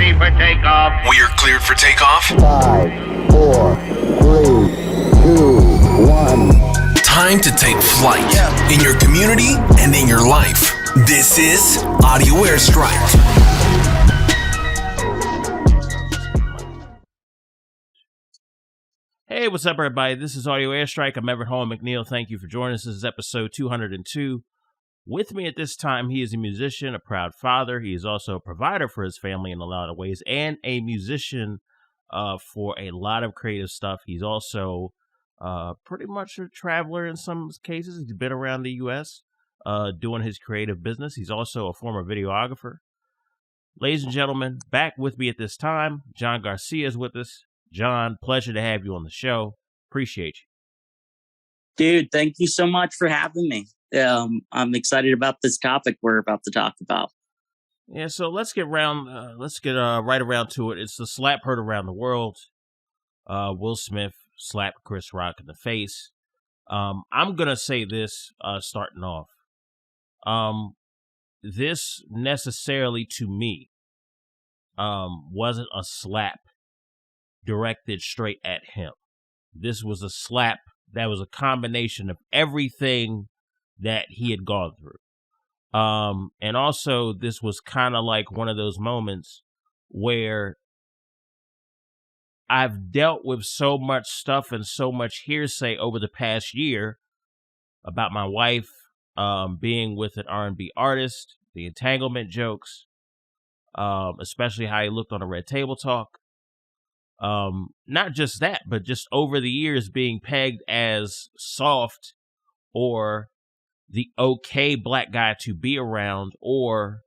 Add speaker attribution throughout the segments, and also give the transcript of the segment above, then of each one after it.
Speaker 1: ready for takeoff.
Speaker 2: We are cleared for takeoff.
Speaker 3: 5, 4, 3, 2, 1.
Speaker 2: Time to take flight in your community and in your life. This is Audio Airstrike.
Speaker 4: Hey, what's up, everybody? This is Audio Airstrike. I'm Everett, Hall-McNeill. Thank you for joining us. This is episode 202. With me at this time, he is a musician, a proud father. He is also a provider for his family in a lot of ways, and a musician for a lot of creative stuff. He's also pretty much a traveler in some cases. He's been around the U.S. Doing his creative business. He's also a former videographer. Ladies and gentlemen, back with me at this time, Jon Garcia is with us. Jon, pleasure to have you on the show. Appreciate you.
Speaker 5: Dude, thank you so much for having me. I'm excited about this topic we're about to talk about.
Speaker 4: Yeah, so let's get right around to it. It's the slap heard around the world. Will Smith slapped Chris Rock in the face. I'm gonna say this starting off. This necessarily to me wasn't a slap directed straight at him. This was a slap that was a combination of everything that he had gone through. And also this was kind of like one of those moments where I've dealt with so much stuff and so much hearsay over the past year about my wife being with an R&B artist, the entanglement jokes, especially how he looked on a Red Table Talk. Not just that, but just over the years being pegged as soft or the okay black guy to be around, or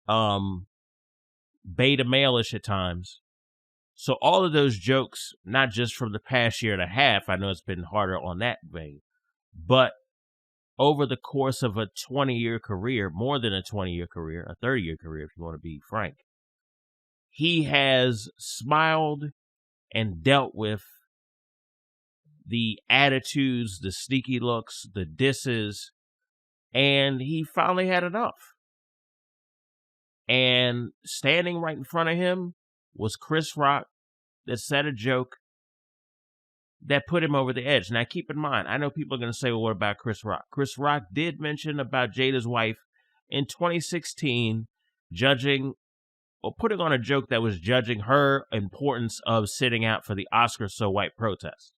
Speaker 4: beta male-ish at times. So all of those jokes, not just from the past year and a half, I know it's been harder on that vein, but over the course of a 20-year career, more than a 20-year career, a 30-year career if you want to be frank, he has smiled and dealt with the attitudes, the sneaky looks, the disses, and he finally had enough. And standing right in front of him was Chris Rock that said a joke that put him over the edge. Now, keep in mind, I know people are going to say, well, what about Chris Rock? Chris Rock did mention about Jada's wife in 2016 judging or putting on a joke that was judging her importance of sitting out for the Oscars So White protest.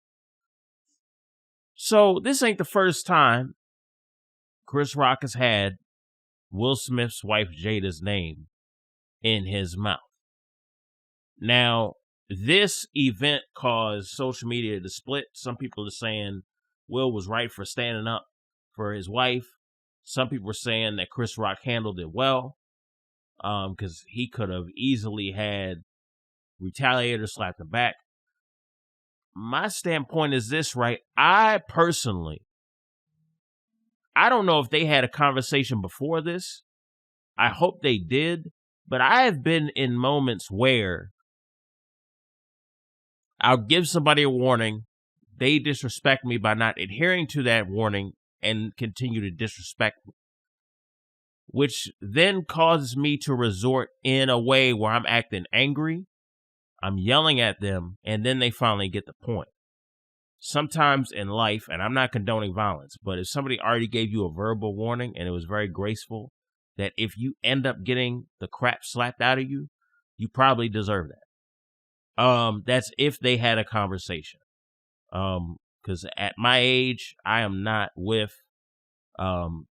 Speaker 4: So this ain't the first time Chris Rock has had Will Smith's wife Jada's name in his mouth. Now, this event caused social media to split. Some people are saying Will was right for standing up for his wife. Some people were saying that Chris Rock handled it well, because he could have easily had retaliated or slapped him back. My standpoint is this, right? I don't know if they had a conversation before this. I hope they did, but I have been in moments where I'll give somebody a warning, they disrespect me by not adhering to that warning and continue to disrespect me, which then causes me to resort in a way where I'm acting angry, I'm yelling at them, and then they finally get the point. Sometimes in life, and I'm not condoning violence, but if somebody already gave you a verbal warning and it was very graceful, that if you end up getting the crap slapped out of you, you probably deserve that. That's if they had a conversation. Because at my age, I am not with the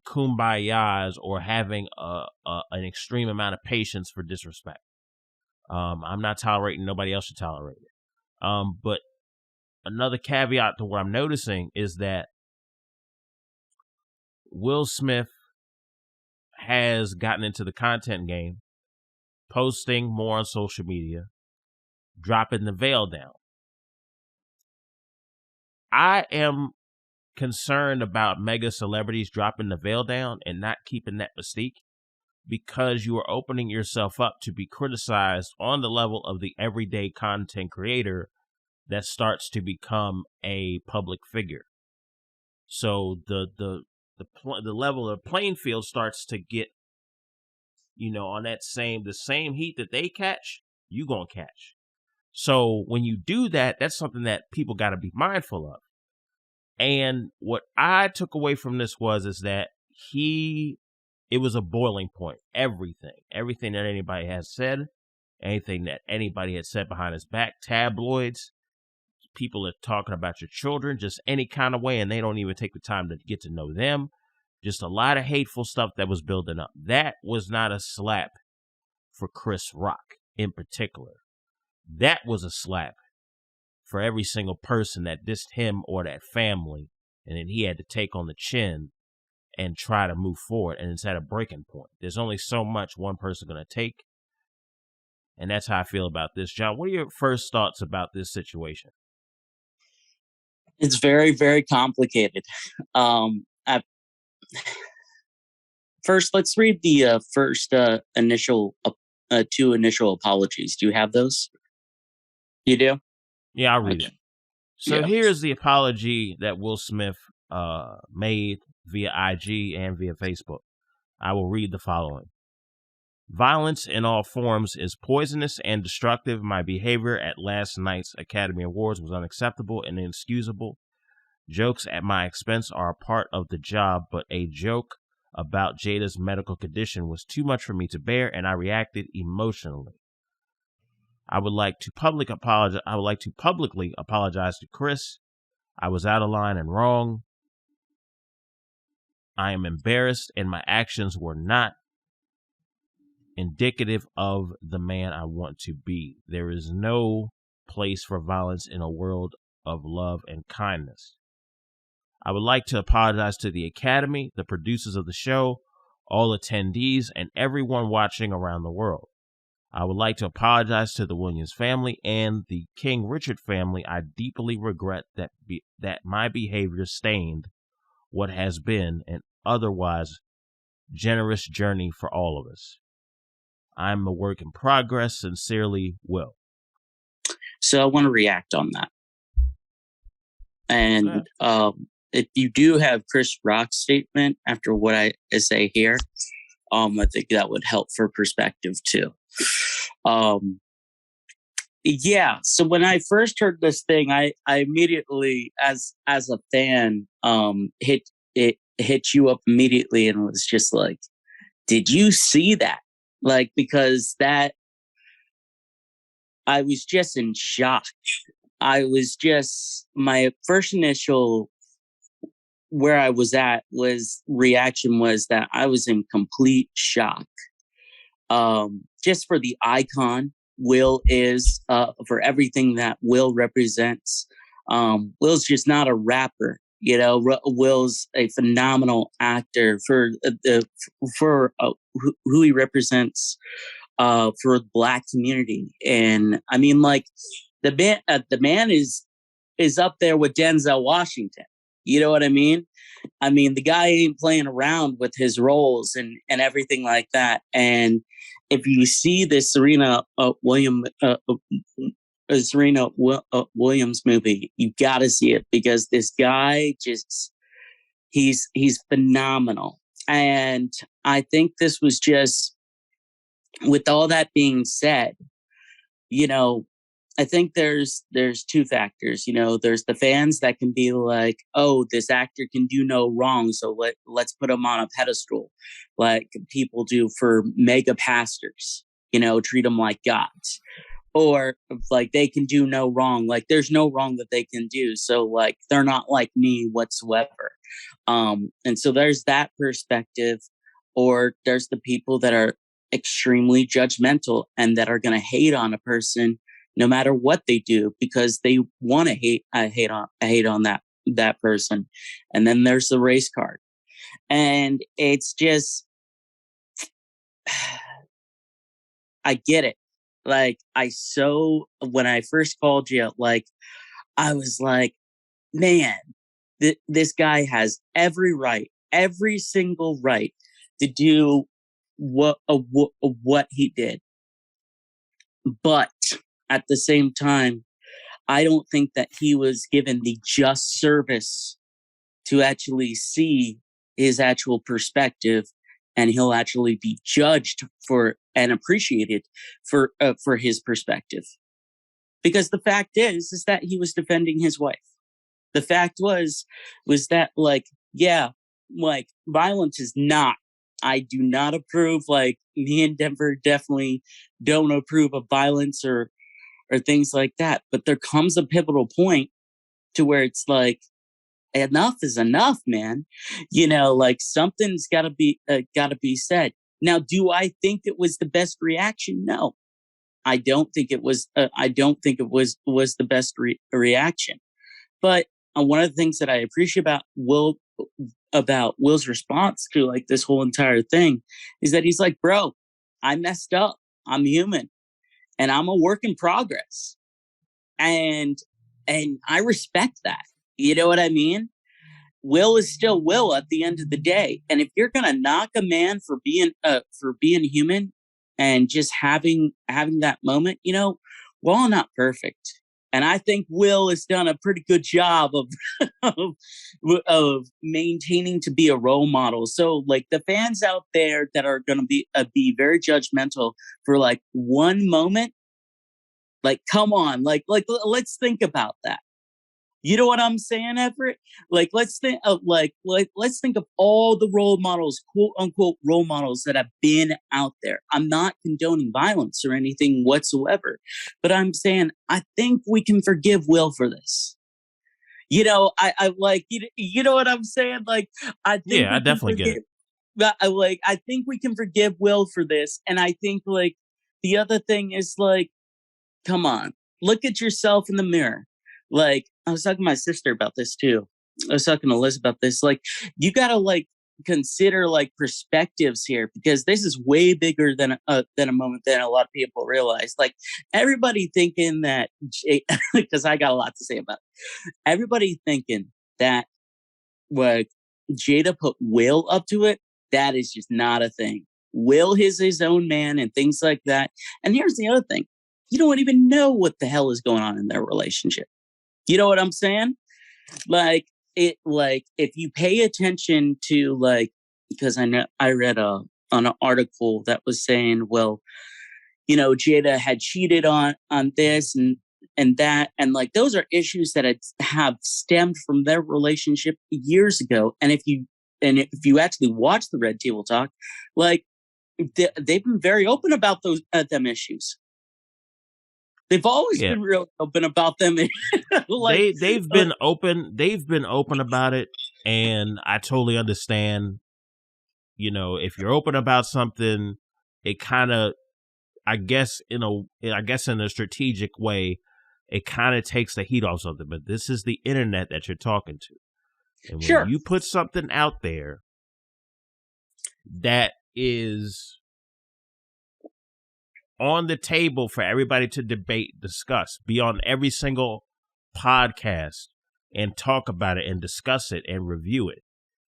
Speaker 4: kumbayas or having an extreme amount of patience for disrespect. I'm not tolerating, nobody else should tolerate it. But another caveat to what I'm noticing is that Will Smith has gotten into the content game, posting more on social media, dropping the veil down. I am concerned about mega celebrities dropping the veil down and not keeping that mystique, because you are opening yourself up to be criticized on the level of the everyday content creator that starts to become a public figure. So the level of playing field starts to get on the same heat that they catch, you gonna catch. So when you do that, that's something that people got to be mindful of. And what I took away from this is that it was a boiling point. Everything that anybody has said, anything that anybody had said behind his back, tabloids, people are talking about your children, just any kind of way, and they don't even take the time to get to know them. Just a lot of hateful stuff that was building up. That was not a slap for Chris Rock in particular. That was a slap for every single person that dissed him or that family, and then he had to take on the chin and try to move forward, and it's at a breaking point. There's only so much one person going to take, and that's how I feel about this. John, what are your first thoughts about this situation?
Speaker 5: It's very, very complicated. First, let's read the two initial apologies. Do you have those? You do?
Speaker 4: Yeah, I'll read it. So
Speaker 5: Yeah.
Speaker 4: here's the apology that Will Smith made via IG and via Facebook. I will read the following. Violence in all forms is poisonous and destructive. My behavior at last night's Academy Awards was unacceptable and inexcusable. Jokes at my expense are a part of the job, but a joke about Jada's medical condition was too much for me to bear, and I reacted emotionally. I would like to publicly apologize to Chris. I was out of line and wrong. I am embarrassed, and my actions were not indicative of the man I want to be. There is no place for violence in a world of love and kindness. I would like to apologize to the Academy, the producers of the show, all attendees, and everyone watching around the world. I would like to apologize to the Williams family and the King Richard family. I deeply regret that my behavior stained what has been an otherwise generous journey for all of us. I'm a work in progress. Sincerely, Will.
Speaker 5: So I want to react on that. And if you do have Chris Rock's statement after what I say here, I think that would help for perspective too. Yeah. So when I first heard this thing, I immediately, as a fan, hit you up immediately and was just like, did you see that? Like, because that, I was just in shock. I was just, my first initial where I was at reaction was that I was in complete shock. Just for the icon Will is, for everything that Will represents. Will's just not a rapper, Will's a phenomenal actor for who he represents, for the Black community. And I mean, like, the man is up there with Denzel Washington. You know what I mean? I mean, the guy ain't playing around with his roles and everything like that. And if you see this Serena Williams movie, you got to see it, because this guy he's phenomenal. And I think this was just, with all that being said, I think there's two factors. There's the fans that can be like, oh, this actor can do no wrong, so let's put him on a pedestal, like people do for mega pastors, treat them like gods. Or like, they can do no wrong, like there's no wrong that they can do, so like they're not like me whatsoever. And so there's that perspective. Or there's the people that are extremely judgmental and that are going to hate on a person no matter what they do, because they want to hate on that person. And then there's the race card. And it's just, I get it. Like, when I first called you, like, I was like, man, this guy has every single right to do what he did. But at the same time, I don't think that he was given the just service to actually see his actual perspective and he'll actually be judged for and appreciated for his perspective. Because the fact is that he was defending his wife. The fact was that, like, yeah, like, violence is not. I do not approve. Like, me and Denver definitely don't approve of violence or things like that. But there comes a pivotal point to where it's like, enough is enough, man. You know, like, something's got to be said. Now, do I think it was the best reaction? No, I don't think it was. I don't think it was the best reaction. But one of the things that I appreciate about Will's response to, like, this whole entire thing is that he's like, bro, I messed up. I'm human, and I'm a work in progress, and I respect that. You know what I mean? Will is still Will at the end of the day. And if you're gonna knock a man for being human and just having that moment, you know, we're all not perfect. And I think Will has done a pretty good job of maintaining to be a role model. So, like, the fans out there that are gonna be very judgmental for, like, one moment, like, come on, like let's think about that. You know what I'm saying, Everett? Like, let's think of let's think of all the role models, quote unquote role models, that have been out there. I'm not condoning violence or anything whatsoever, but I'm saying I think we can forgive Will for this. You know, I like, you know what I'm saying? Like, I think
Speaker 4: I definitely get it.
Speaker 5: I think we can forgive Will for this, and I think, like, the other thing is, like, come on, look at yourself in the mirror. Like, I was talking to my sister about this too. I was talking to Liz about this. Like, you gotta, like, consider, like, perspectives here, because this is way bigger than a moment than a lot of people realize. Like, everybody thinking that, because I got a lot to say about it. Everybody thinking that, like, Jada put Will up to it. That is just not a thing. Will is his own man and things like that. And here's the other thing: you don't even know what the hell is going on in their relationship. You know what I'm saying? Like, if you pay attention to, like, because I read an article that was saying, well, you know, Jada had cheated on this and that, and, like, those are issues that have stemmed from their relationship years ago. And if you actually watch the Red Table Talk, like, they've been very open about them issues. They've always been real open about them.
Speaker 4: Like, they've been open. They've been open about it, and I totally understand. You know, if you're open about something, it kind of, I guess in a strategic way, it kind of takes the heat off something. But this is the internet that you're talking to, and when you put something out there that is on the table for everybody to debate, discuss, be on every single podcast and talk about it and discuss it and review it.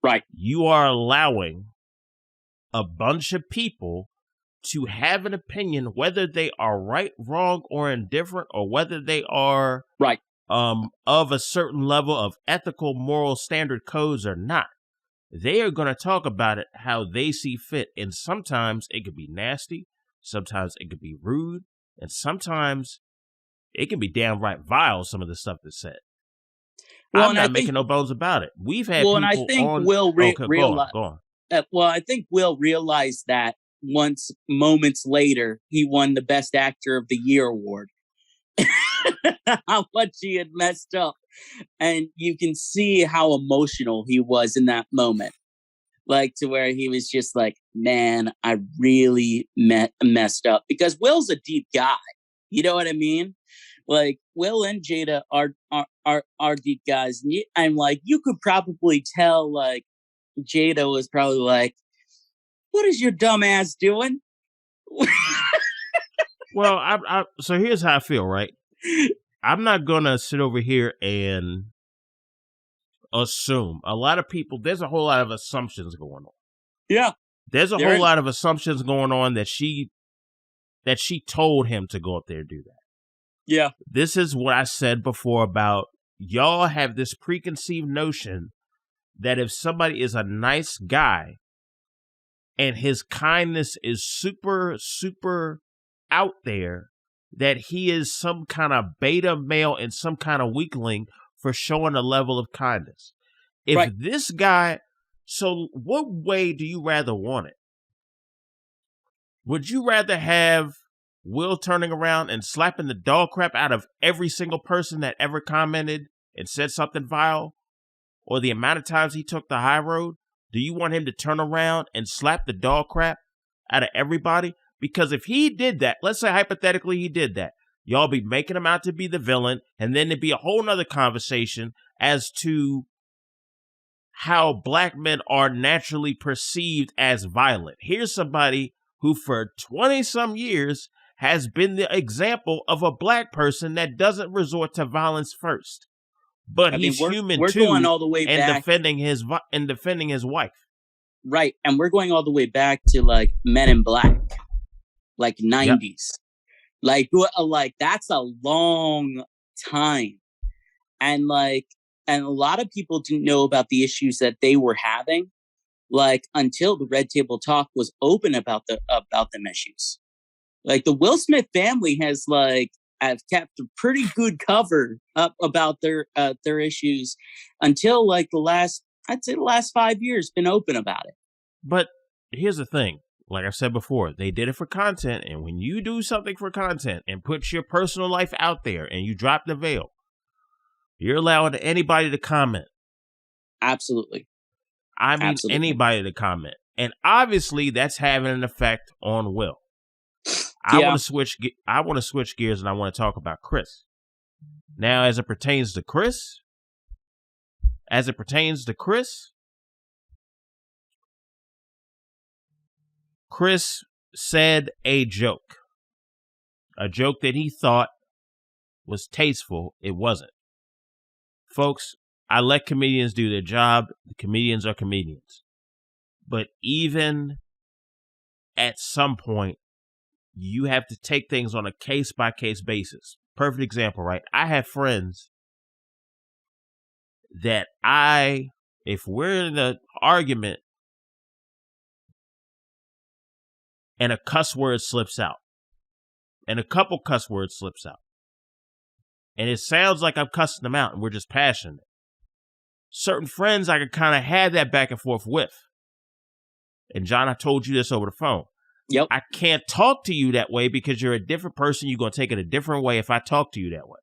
Speaker 5: Right.
Speaker 4: You are allowing a bunch of people to have an opinion, whether they are right, wrong, or indifferent, or whether they are
Speaker 5: right
Speaker 4: of a certain level of ethical, moral standard codes or not. They are going to talk about it how they see fit. And sometimes it could be nasty. Sometimes it could be rude, and sometimes it can be downright vile, some of the stuff that's said. Well, I'm not making no bones about it. We've had people
Speaker 5: and I think
Speaker 4: on...
Speaker 5: Will realize...
Speaker 4: Go on.
Speaker 5: I think Will realized that once, moments later, he won the Best Actor of the Year award. How much he had messed up. And you can see how emotional he was in that moment. Like, to where he was just like, man, I really messed up. Because Will's a deep guy. You know what I mean? Like, Will and Jada are deep guys. And I'm like, you could probably tell, like, Jada was probably like, what is your dumb ass doing?
Speaker 4: Well, so here's how I feel, right? I'm not going to sit over here and assume. A lot of people, there's a whole lot of assumptions going on.
Speaker 5: Yeah.
Speaker 4: There's a whole lot of assumptions going on that she told him to go up there and do that.
Speaker 5: Yeah.
Speaker 4: This is what I said before about y'all have this preconceived notion that if somebody is a nice guy and his kindness is super, super out there, that he is some kind of beta male and some kind of weakling for showing a level of kindness. If this guy, so what way do you rather want it? Would you rather have Will turning around and slapping the dog crap out of every single person that ever commented and said something vile? Or the amount of times he took the high road? Do you want him to turn around and slap the dog crap out of everybody? Because if he did that, let's say hypothetically he did that, y'all be making him out to be the villain, and then there'd be a whole nother conversation as to how black men are naturally perceived as violent. Here's somebody who for 20-some years has been the example of a black person that doesn't resort to violence first. But he's human too,
Speaker 5: going all the way back,
Speaker 4: defending his wife.
Speaker 5: Right, and we're going all the way back to like Men in Black, like 90s. Yep. Like that's a long time, and a lot of people didn't know about the issues that they were having, like until the Red Table Talk was open about them issues. Like the Will Smith family have kept a pretty good cover up about their issues until like the last 5 years been open about it.
Speaker 4: But here's the thing. Like I said before, they did it for content. And when you do something for content and put your personal life out there and you drop the veil, you're allowing anybody to comment.
Speaker 5: Absolutely.
Speaker 4: I mean, anybody to comment. And obviously that's having an effect on Will. I want to switch gears and I want to talk about Chris. Now, as it pertains to Chris, Chris said a joke that he thought was tasteful. It wasn't. Folks, I let comedians do their job. The comedians are comedians. But even at some point, you have to take things on a case-by-case basis. Perfect example, right? I have friends that if we're in an argument and a cuss word slips out, and a couple cuss words slips out, and it sounds like I'm cussing them out and we're just passionate. Certain friends I can kind of have that back and forth with. And John, I told you this over the phone.
Speaker 5: Yep.
Speaker 4: I can't talk to you that way because you're a different person. You're going to take it a different way if I talk to you that way.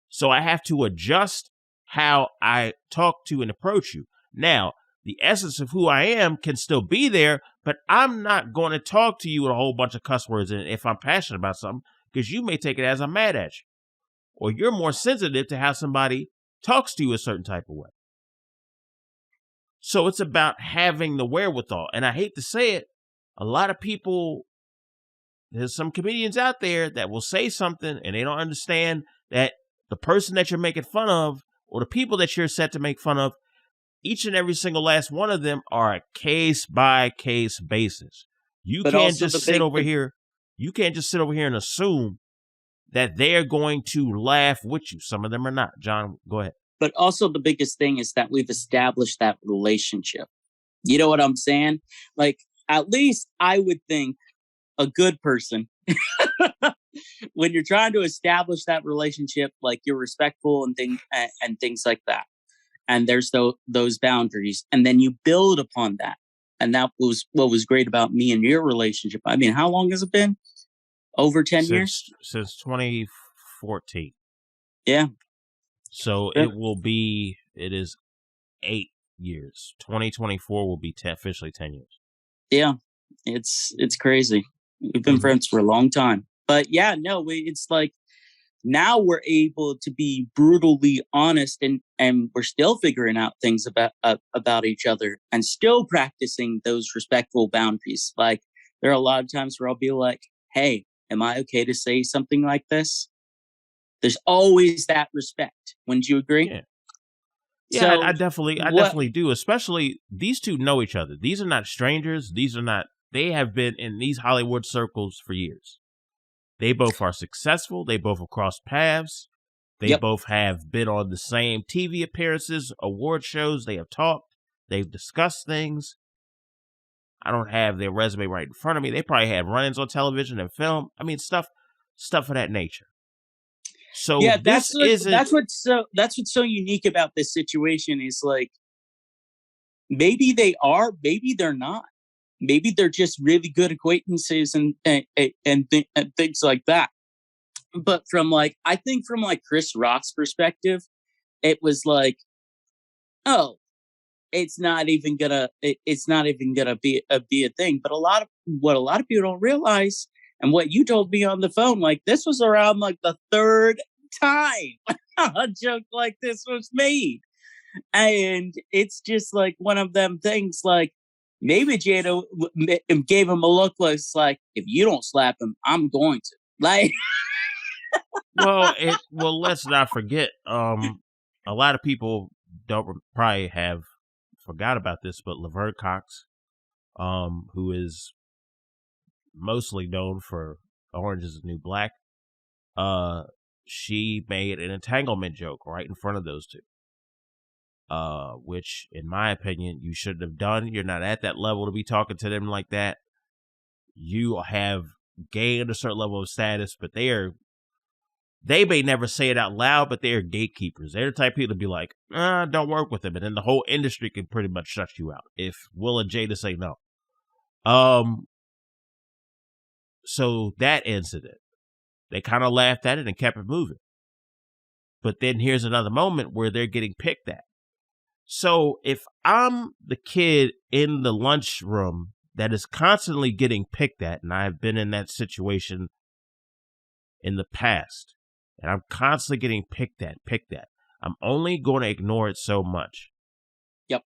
Speaker 4: So I have to adjust how I talk to and approach you. Now, the essence of who I am can still be there, but I'm not going to talk to you with a whole bunch of cuss words and if I'm passionate about something, because you may take it as I'm mad at you. Or you're more sensitive to how somebody talks to you a certain type of way. So it's about having the wherewithal. And I hate to say it, a lot of people, there's some comedians out there that will say something and they don't understand that the person that you're making fun of or the people that you're set to make fun of, each and every single last one of them are a case-by-case basis. You can't just sit over here and assume that they're going to laugh with you. Some of them are not. John, go ahead.
Speaker 5: But also the biggest thing is that we've established that relationship. You know what I'm saying? Like, at least I would think a good person, when you're trying to establish that relationship, like you're respectful and things like that. And there's those boundaries. And then you build upon that. And that was what was great about me and your relationship. I mean, how long has it been? Over 10 years? Since
Speaker 4: 2014.
Speaker 5: Yeah.
Speaker 4: So it is 8 years. 2024 will be officially 10 years.
Speaker 5: Yeah, it's crazy. We've been friends for a long time. But yeah, no, it's like now we're able to be brutally honest and we're still figuring out things about each other and still practicing those respectful boundaries. Like there are a lot of times where I'll be like, hey, am I okay to say something like this? There's always that respect. Wouldn't you agree?
Speaker 4: Yeah. Yeah, so I definitely do. Especially these two know each other. These are not strangers. They have been in these Hollywood circles for years. They both are successful. They both have crossed paths. They both have been on the same TV appearances, award shows. They have talked. They've discussed things. I don't have their resume right in front of me. They probably had run-ins on television and film. I mean, stuff of that nature. So
Speaker 5: yeah,
Speaker 4: this isn't.
Speaker 5: that's what's so unique about this situation is like maybe they are, maybe they're not. Maybe they're just really good acquaintances and things like that. But I think from Chris Rock's perspective, it was like, oh, it's not even gonna be a thing. But a lot of people don't realize, and what you told me on the phone, like this was around like the third time a joke like this was made, and it's just like one of them things. Like maybe Jada gave him a look like, if you don't slap him, I'm going to. Like,
Speaker 4: well, let's not forget. A lot of people don't probably have forgot about this, but Laverne Cox, who is mostly known for Orange is the New Black, she made an entanglement joke right in front of those two. Which, in my opinion, you shouldn't have done. You're not at that level to be talking to them like that. You have gained a certain level of status, but they may never say it out loud, but they are gatekeepers. They're the type of people to be like, don't work with them. And then the whole industry can pretty much shut you out if Will and Jada say no. So that incident, they kind of laughed at it and kept it moving. But then here's another moment where they're getting picked at. So if I'm the kid in the lunchroom that is constantly getting picked at, and I've been in that situation in the past, and I'm constantly getting picked at, I'm only going to ignore it so much.
Speaker 5: Yep.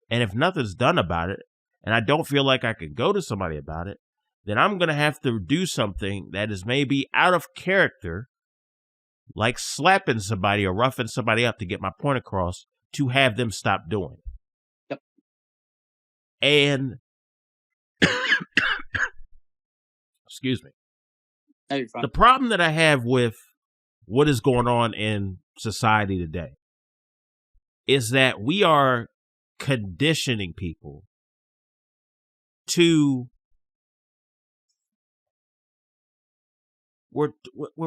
Speaker 4: And if nothing's done about it, and I don't feel like I can go to somebody about it, then I'm going to have to do something that is maybe out of character, like slapping somebody or roughing somebody up to get my point across, to have them stop doing it.
Speaker 5: Yep.
Speaker 4: And excuse me.
Speaker 5: No, you're fine.
Speaker 4: The problem that I have with what is going on in society today is that we are conditioning people to we're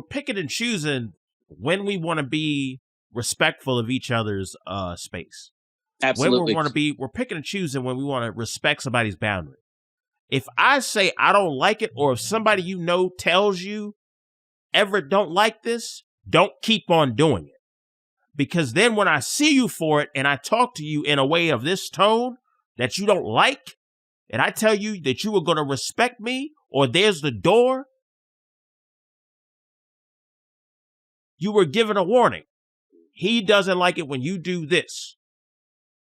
Speaker 4: picking and choosing when we want to be respectful of each other's space.
Speaker 5: Absolutely.
Speaker 4: We're picking and choosing when we want to respect somebody's boundary. If I say I don't like it, or if somebody you know tells you, Everett don't like this, don't keep on doing it. Because then when I see you for it and I talk to you in a way of this tone that you don't like, and I tell you that you are going to respect me, or there's the door, you were given a warning. He doesn't like it when you do this.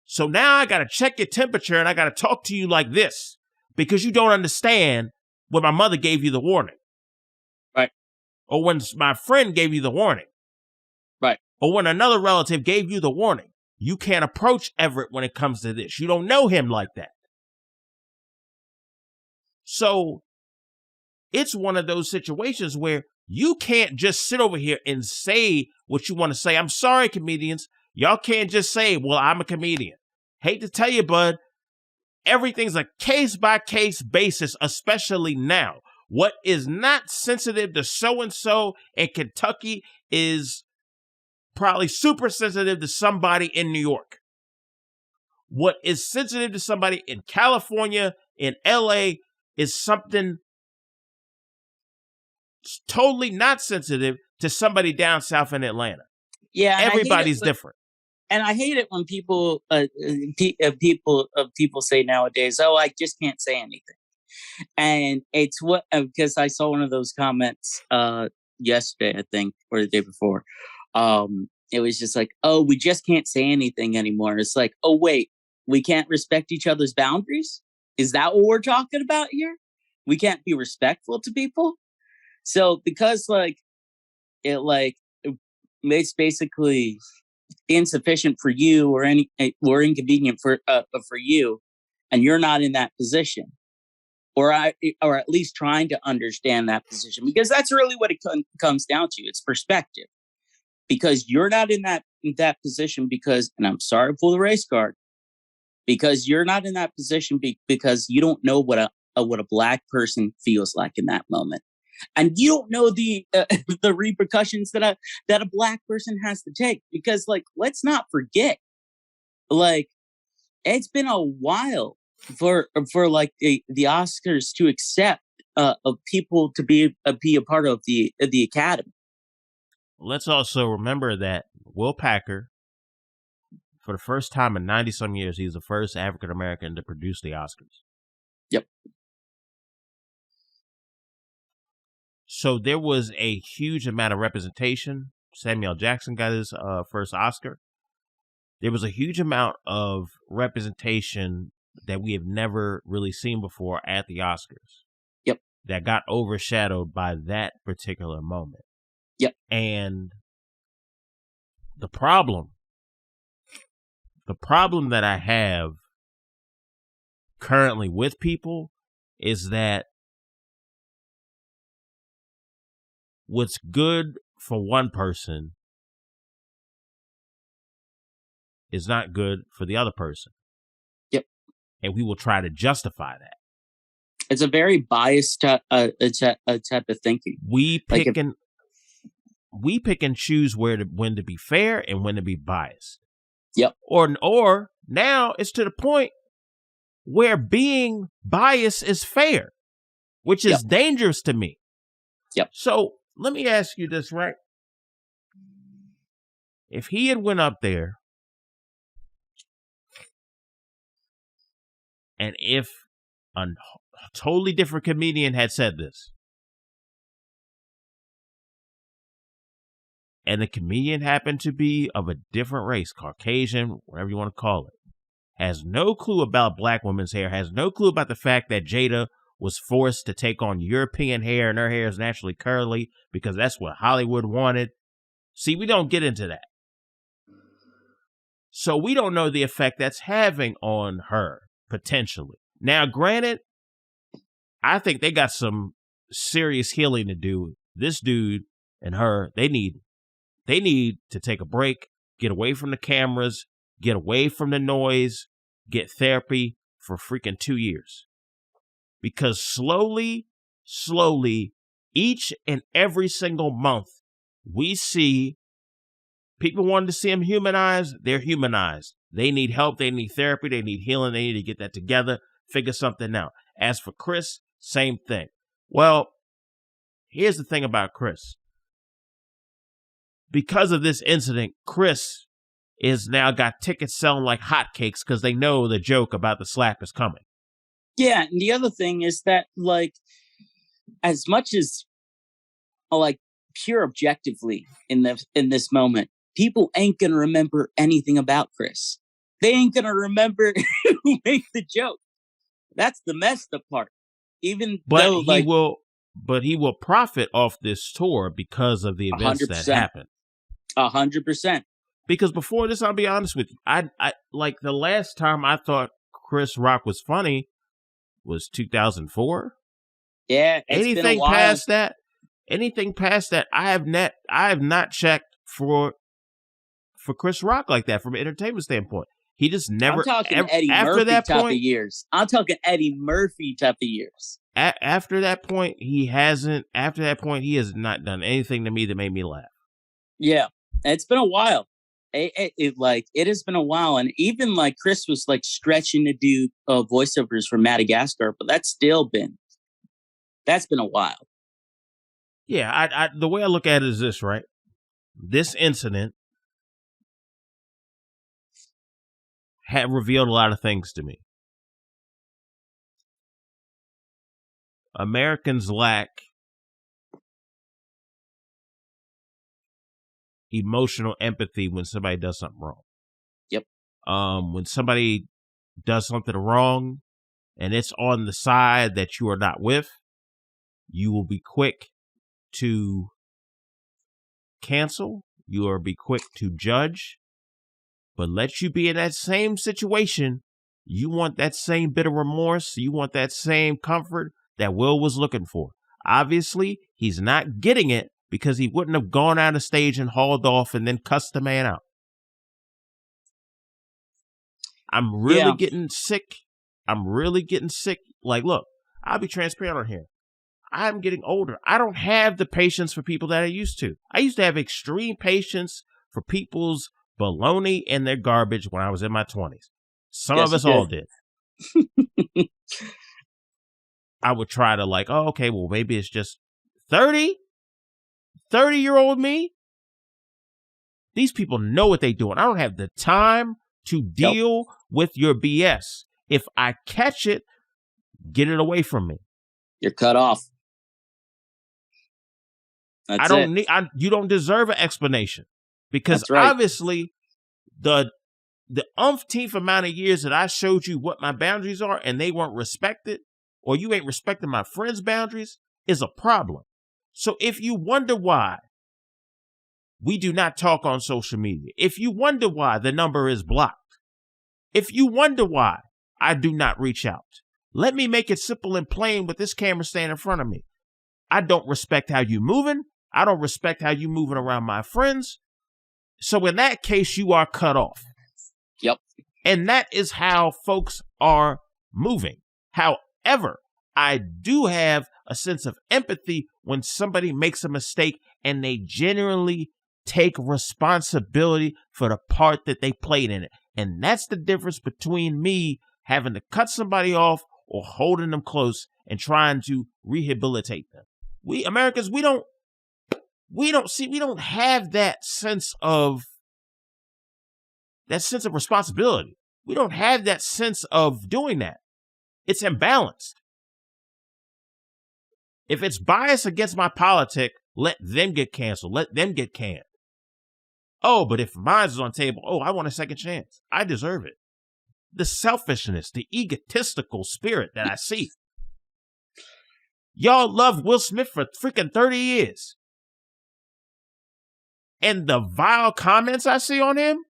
Speaker 4: So now I got to check your temperature and I got to talk to you like this because you don't understand when my mother gave you the warning.
Speaker 5: Right.
Speaker 4: Or when my friend gave you the warning.
Speaker 5: Right.
Speaker 4: Or when another relative gave you the warning. You can't approach Everett when it comes to this. You don't know him like that. So it's one of those situations where you can't just sit over here and say what you want to say. I'm sorry, comedians. Y'all can't just say, well, I'm a comedian. Hate to tell you, bud, everything's a case-by-case basis, especially now. What is not sensitive to so-and-so in Kentucky is probably super sensitive to somebody in New York. What is sensitive to somebody in California, in LA, is something totally not sensitive to somebody down south in Atlanta.
Speaker 5: Yeah,
Speaker 4: everybody's different.
Speaker 5: And I hate it when people say nowadays, "Oh, I just can't say anything." And it's what, because I saw one of those comments yesterday, I think, or the day before. It was just like, "Oh, we just can't say anything anymore." It's like, "Oh, wait, we can't respect each other's boundaries? Is that what we're talking about here? We can't be respectful to people?" So because it's basically insufficient for you or inconvenient for you, and you're not in that position, or at least trying to understand that position, because that's really what it comes down to. It's perspective, because you're not in that position because, and I'm sorry to pull the race card, because you're not in that position because you don't know what a black person feels like in that moment, and you don't know the the repercussions that a black person has to take. Because, like, let's not forget, like, it's been a while for like the Oscars to accept of people to be a part of the Academy.
Speaker 4: Let's also remember that Will Packer, for the first time in 90-some years, he's the first African American to produce the Oscars.
Speaker 5: Yep.
Speaker 4: So there was a huge amount of representation. Samuel Jackson got his first Oscar. There was a huge amount of representation that we have never really seen before at the Oscars.
Speaker 5: Yep.
Speaker 4: That got overshadowed by that particular moment.
Speaker 5: Yep.
Speaker 4: And the problem that I have currently with people is that what's good for one person is not good for the other person.
Speaker 5: Yep.
Speaker 4: And we will try to justify that.
Speaker 5: It's a very biased type of thinking.
Speaker 4: We pick and choose when to be fair and when to be biased.
Speaker 5: Yep.
Speaker 4: Or now it's to the point where being biased is fair, which is dangerous to me.
Speaker 5: Yep.
Speaker 4: So let me ask you this, right? If he had went up there and if a totally different comedian had said this, and the comedian happened to be of a different race, Caucasian, whatever you want to call it, has no clue about black women's hair, has no clue about the fact that Jada was forced to take on European hair and her hair is naturally curly because that's what Hollywood wanted. See, we don't get into that. So we don't know the effect that's having on her, potentially. Now, granted, I think they got some serious healing to do. This dude and her, they need to take a break, get away from the cameras, get away from the noise, get therapy for freaking 2 years. Because slowly, each and every single month, we see people wanting to see them humanized, they're humanized. They need help, they need therapy, they need healing, they need to get that together, figure something out. As for Chris, same thing. Well, here's the thing about Chris. Because of this incident, Chris is now got tickets selling like hotcakes because they know the joke about the slap is coming.
Speaker 5: Yeah, and the other thing is that, like, as much as, like, pure objectively in this moment, people ain't gonna remember anything about Chris. They ain't gonna remember who made the joke. That's the messed up part.
Speaker 4: But he will profit off this tour because of the events
Speaker 5: 100%.
Speaker 4: that happened.
Speaker 5: 100%.
Speaker 4: Because before this, I'll be honest with you, I like the last time I thought Chris Rock was funny was 2004.
Speaker 5: Yeah,
Speaker 4: anything past that, I have not checked for Chris Rock like that from an entertainment standpoint. He just never.
Speaker 5: I'm talking Eddie
Speaker 4: after
Speaker 5: Murphy
Speaker 4: that
Speaker 5: type
Speaker 4: point,
Speaker 5: of years. I'm talking Eddie Murphy type of years.
Speaker 4: After that point, he hasn't. After that point, he has not done anything to me that made me laugh.
Speaker 5: Yeah, it's been a while. It has been a while, and even like Chris was like stretching to do voiceovers for Madagascar, but that's been a while.
Speaker 4: Yeah, I the way I look at it is this, right? This incident had revealed a lot of things to me. Americans lack emotional empathy when somebody does something wrong.
Speaker 5: Yep.
Speaker 4: When somebody does something wrong and it's on the side that you are not with, you will be quick to cancel. You will be quick to judge. But let you be in that same situation, you want that same bit of remorse. You want that same comfort that Will was looking for. Obviously, he's not getting it because he wouldn't have gone out of stage and hauled off and then cussed the man out. I'm really getting sick. I'm really getting sick. Like, look, I'll be transparent on here. I'm getting older. I don't have the patience for people that I used to. I used to have extreme patience for people's baloney and their garbage when I was in my 20s. Some of us all did. I would try to like, oh, okay, well, maybe it's just 30-year-old me. These people know what they're doing. I don't have the time to deal with your BS. If I catch it, get it away from me.
Speaker 5: You're cut off.
Speaker 4: You don't deserve an explanation, because obviously the umpteenth amount of years that I showed you what my boundaries are and they weren't respected, or you ain't respecting my friends' boundaries, is a problem. So if you wonder why we do not talk on social media, if you wonder why the number is blocked, if you wonder why I do not reach out, let me make it simple and plain with this camera stand in front of me. I don't respect how you moving. I don't respect how you moving around my friends. So in that case, you are cut off.
Speaker 5: Yep.
Speaker 4: And that is how folks are moving. However, I do have a sense of empathy when somebody makes a mistake and they genuinely take responsibility for the part that they played in it. And that's the difference between me having to cut somebody off or holding them close and trying to rehabilitate them. We Americans, we don't have that sense of responsibility. We don't have that sense of doing that. It's imbalanced. If it's biased against my politic, let them get canceled. Let them get canned. Oh, but if mine is on the table, I want a second chance. I deserve it. The selfishness, the egotistical spirit that I see. Y'all loved Will Smith for freaking 30 years. And the vile comments I see on him,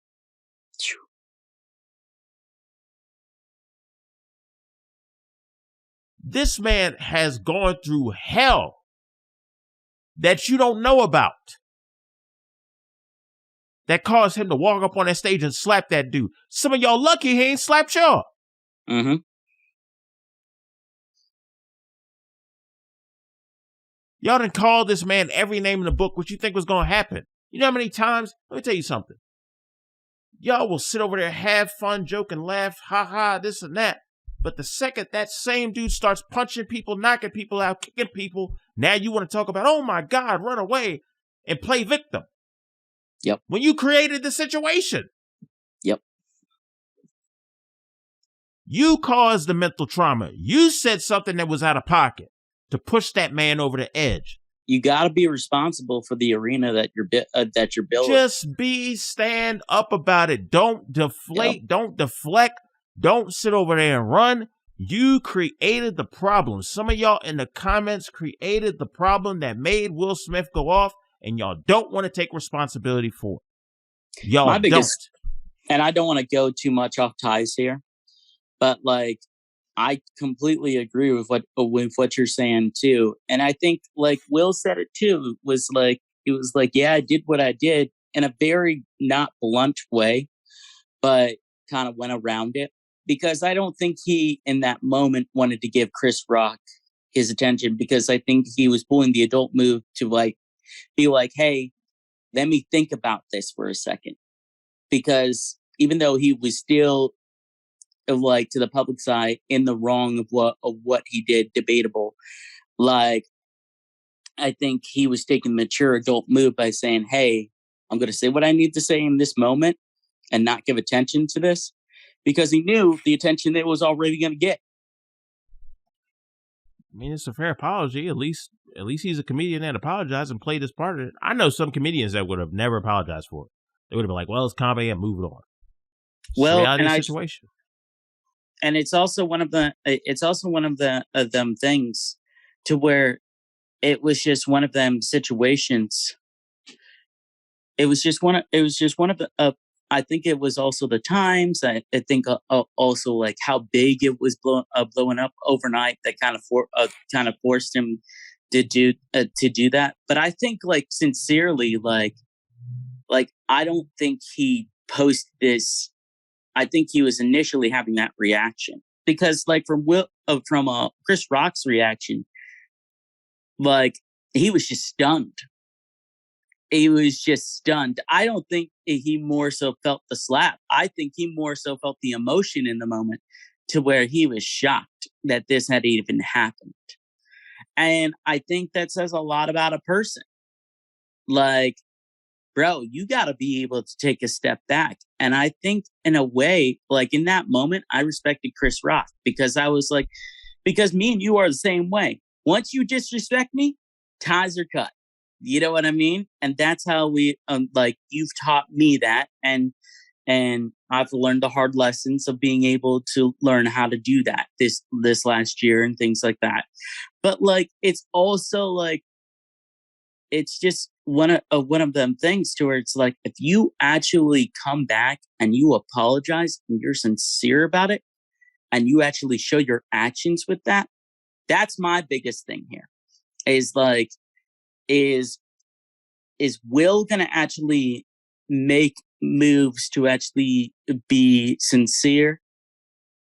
Speaker 4: this man has gone through hell that you don't know about, that caused him to walk up on that stage and slap that dude. Some of y'all lucky he ain't slapped y'all.
Speaker 5: Mm-hmm.
Speaker 4: Y'all done called this man every name in the book. What you think was going to happen? You know how many times? Let me tell you something. Y'all will sit over there, have fun, joke, and laugh, ha, this and that. But the second that same dude starts punching people, knocking people out, kicking people, now you want to talk about, oh my God, run away and play victim.
Speaker 5: Yep.
Speaker 4: When you created the situation.
Speaker 5: Yep.
Speaker 4: You caused the mental trauma. You said something that was out of pocket to push that man over the edge.
Speaker 5: You got to be responsible for the arena that you're building.
Speaker 4: Just stand up about it. Don't deflate. Yep. Don't deflect. Don't sit over there and run. You created the problem. Some of y'all in the comments created the problem that made Will Smith go off, and y'all don't want to take responsibility for it. Y'all don't.
Speaker 5: And I don't want to go too much off ties here, but like, I completely agree with what you're saying too. And I think like Will said it too, it was like, yeah, I did what I did in a very not blunt way, but kind of went around it, because I don't think he in that moment wanted to give Chris Rock his attention, because I think he was pulling the adult move to like be like, hey, let me think about this for a second. Because even though he was still like to the public side in the wrong of what he did, debatable, like I think he was taking the mature adult move by saying, hey, I'm going to say what I need to say in this moment and not give attention to this, because he knew the attention that it was already going to get.
Speaker 4: I mean, it's a fair apology. At least he's a comedian that apologized and played his part of it. I know some comedians that would have never apologized for it. They would have been like, well, it's comedy and move it on.
Speaker 5: Well,
Speaker 4: reality situation.
Speaker 5: And it's also one of them things to where it was just one of them situations. It was just one of the, I think it was also the times. I think also like how big it was blowing up overnight that kind of forced him to do that. But I think like sincerely, like I don't think he posted this. I think he was initially having that reaction because, like, from Chris Rock's reaction, like, he was just stunned. He was just stunned. I don't think he more so felt the slap. I think he more so felt the emotion in the moment to where he was shocked that this had even happened. And I think that says a lot about a person. Like, bro, you got to be able to take a step back. And I think in a way, like in that moment, I respected Chris Rock because I was like, because me and you are the same way. Once you disrespect me, ties are cut. You know what I mean? And that's how we, like, you've taught me that. And I've learned the hard lessons of being able to learn how to do that this last year and things like that. But like, it's also like, it's just one of them things to where it's like, if you actually come back and you apologize and you're sincere about it and you actually show your actions with that, that's my biggest thing here is like, is Will going to actually make moves to actually be sincere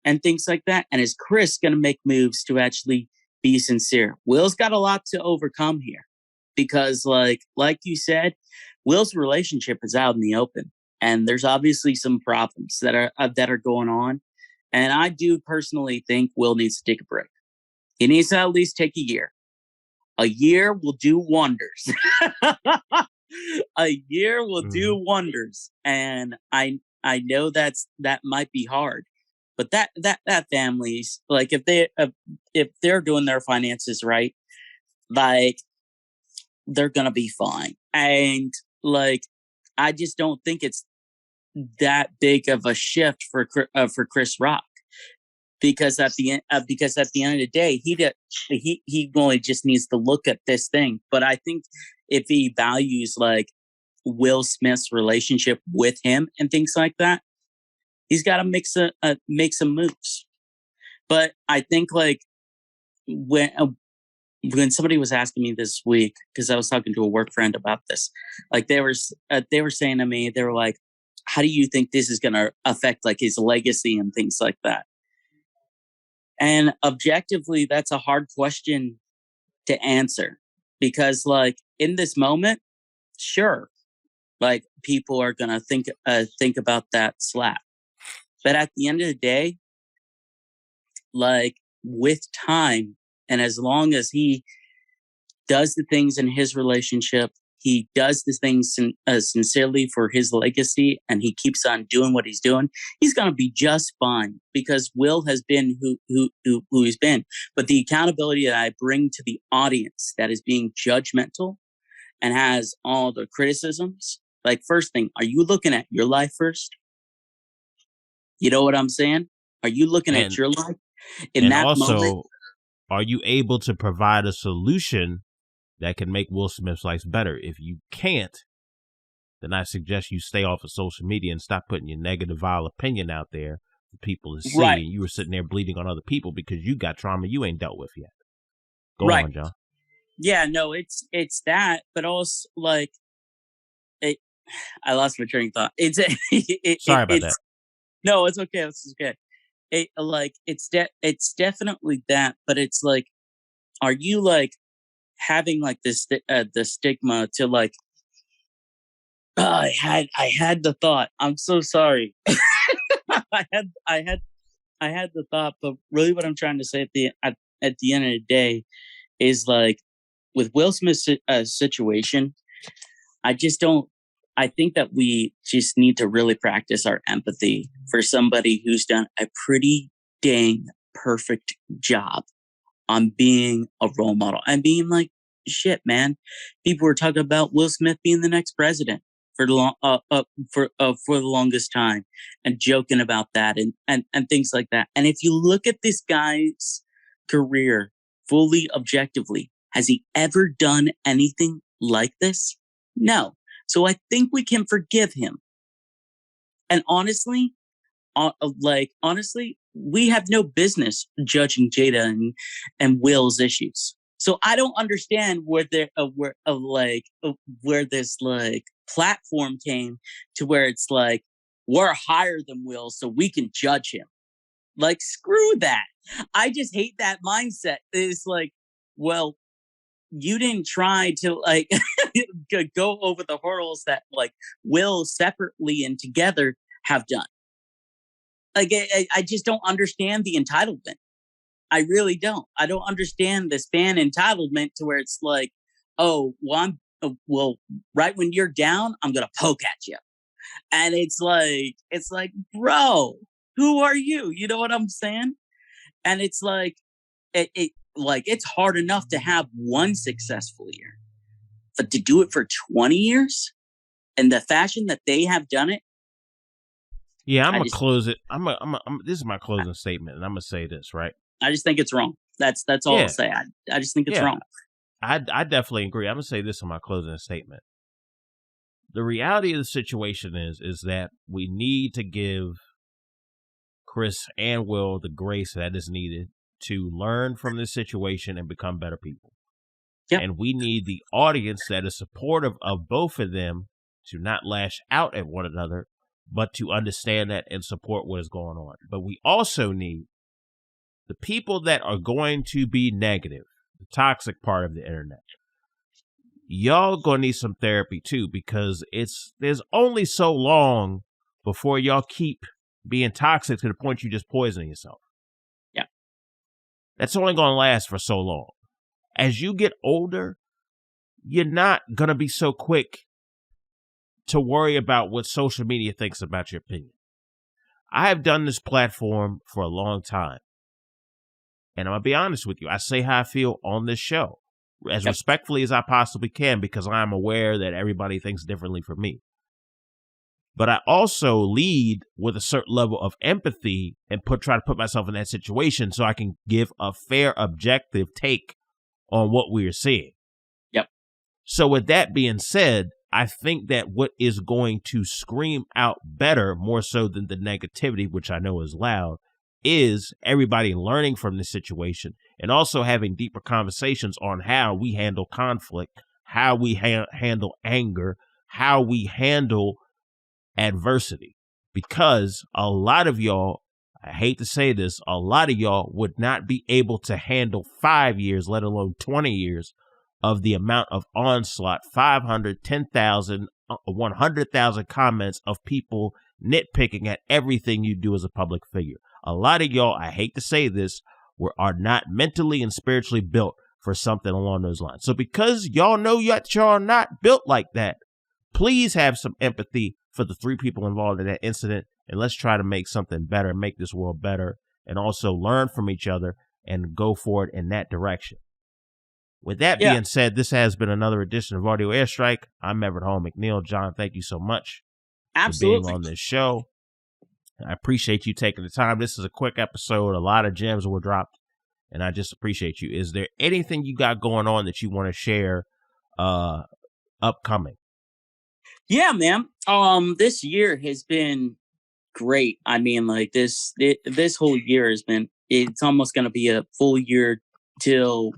Speaker 5: and things like that? And is Chris going to make moves to actually be sincere? Will's got a lot to overcome here because like you said, Will's relationship is out in the open and there's obviously some problems that are going on. And I do personally think Will needs to take a break. He needs to at least take a year. A year will do wonders. A year will do wonders. And I know that might be hard. But that families, like if they're doing their finances right, like they're gonna be fine. And like I just don't think it's that big of a shift for Chris Rock. Because at the end of the day, he only just needs to look at this thing. But I think if he values like Will Smith's relationship with him and things like that, he's got to make some moves. But I think like when somebody was asking me this week, because I was talking to a work friend about this, like they were saying to me, they were like, "How do you think this is going to affect like his legacy and things like that?" And objectively, that's a hard question to answer because, like, in this moment, sure, like people are gonna think about that slap, but at the end of the day, like with time, and as long as he does the things in his relationship, he does the things sincerely for his legacy, and he keeps on doing what he's doing, he's going to be just fine because Will has been who he's been. But the accountability that I bring to the audience that is being judgmental and has all the criticisms, like first thing, are you looking at your life first? You know what I'm saying? Are you looking at your life in that
Speaker 4: also,
Speaker 5: moment?
Speaker 4: Are you able to provide a solution that can make Will Smith's life better? If you can't, then I suggest you stay off of social media and stop putting your negative, vile opinion out there for people to see.
Speaker 5: Right.
Speaker 4: And you were sitting there bleeding on other people because you got trauma you ain't dealt with yet. Go
Speaker 5: Right.
Speaker 4: on, John.
Speaker 5: Yeah, no, it's that, but also like, I lost my train of thought.
Speaker 4: Sorry about that.
Speaker 5: No, it's okay. It's okay. It's definitely that, but it's like, are you like having like this the stigma to like, oh, I had the thought. I'm so sorry. I had the thought, but really what I'm trying to say at the end of the day is like with Will Smith's situation, I think that we just need to really practice our empathy for somebody who's done a pretty dang perfect job on being a role model and being like, shit, man. People were talking about Will Smith being the next president for the longest time and joking about that and things like that. And if you look at this guy's career fully objectively, has he ever done anything like this? No. So I think we can forgive him. And honestly, we have no business judging Jada and Will's issues. So I don't understand where this like platform came to where it's like we're higher than Will, so we can judge him. Like, screw that. I just hate that mindset. It's like, well, you didn't try to like go over the hurdles that like Will separately and together have done. Like, I just don't understand the entitlement. I really don't. I don't understand this fan entitlement to where it's like, oh, well, right when you're down, I'm gonna poke at you, and it's like, bro, who are you? You know what I'm saying? And it's like, like it's hard enough to have one successful year, but to do it for 20 years in the fashion that they have done it.
Speaker 4: Yeah, I'm gonna close it. This is my closing statement, and I'm gonna say this, right?
Speaker 5: I just think it's wrong. That's all I'll say. I just think it's wrong.
Speaker 4: I definitely agree. I'm gonna say this in my closing statement. The reality of the situation is that we need to give Chris and Will the grace that is needed to learn from this situation and become better people. Yep. And we need the audience that is supportive of both of them to not lash out at one another, but to understand that and support what is going on. But we also need the people that are going to be negative, the toxic part of the internet. Y'all gonna need some therapy too, because there's only so long before y'all keep being toxic to the point you just poisoning yourself.
Speaker 5: Yeah.
Speaker 4: That's only gonna last for so long. As you get older, you're not gonna be so quick to worry about what social media thinks about your opinion. I have done this platform for a long time. And I'm going to be honest with you. I say how I feel on this show as respectfully as I possibly can, because I'm aware that everybody thinks differently from me. But I also lead with a certain level of empathy and try to put myself in that situation so I can give a fair, objective take on what we are seeing.
Speaker 5: Yep.
Speaker 4: So with that being said, I think that what is going to scream out better, more so than the negativity, which I know is loud, is everybody learning from this situation and also having deeper conversations on how we handle conflict, how we handle anger, how we handle adversity. Because a lot of y'all, I hate to say this, a lot of y'all would not be able to handle 5 years, let alone 20 years of the amount of onslaught, 500, 10,000, 100,000 comments of people nitpicking at everything you do as a public figure. A lot of y'all, I hate to say this, are not mentally and spiritually built for something along those lines. So because y'all know that y'all are not built like that, please have some empathy for the 3 people involved in that incident, and let's try to make something better, make this world better, and also learn from each other and go forward in that direction. With that being said, this has been another edition of Audio Airstrike. I'm Everett Hall-McNeill. John, thank you so much for being on this show. I appreciate you taking the time. This is a quick episode. A lot of gems were dropped, and I just appreciate you. Is there anything you got going on that you want to share upcoming?
Speaker 5: Yeah, man. This year has been great. I mean, like this whole year has been, it's almost going to be a full year till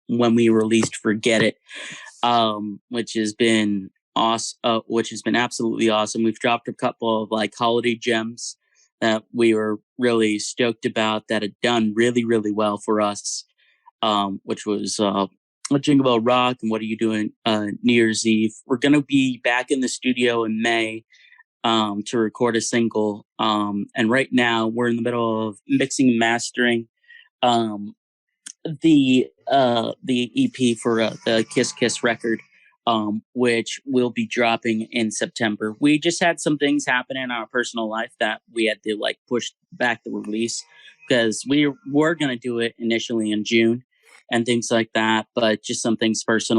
Speaker 5: when we released Forget It, which has been awesome, which has been absolutely awesome. We've dropped a couple of like holiday gems that we were really stoked about that had done really, really well for us, which was Jingle Bell Rock and What Are You Doing New Year's Eve. We're going to be back in the studio in May to record a single. And right now we're in the middle of mixing and mastering the EP for the Kiss Kiss record, which will be dropping in September. We just had some things happen in our personal life that we had to like push back the release, because we were going to do it initially in June and things like that, but just some things personal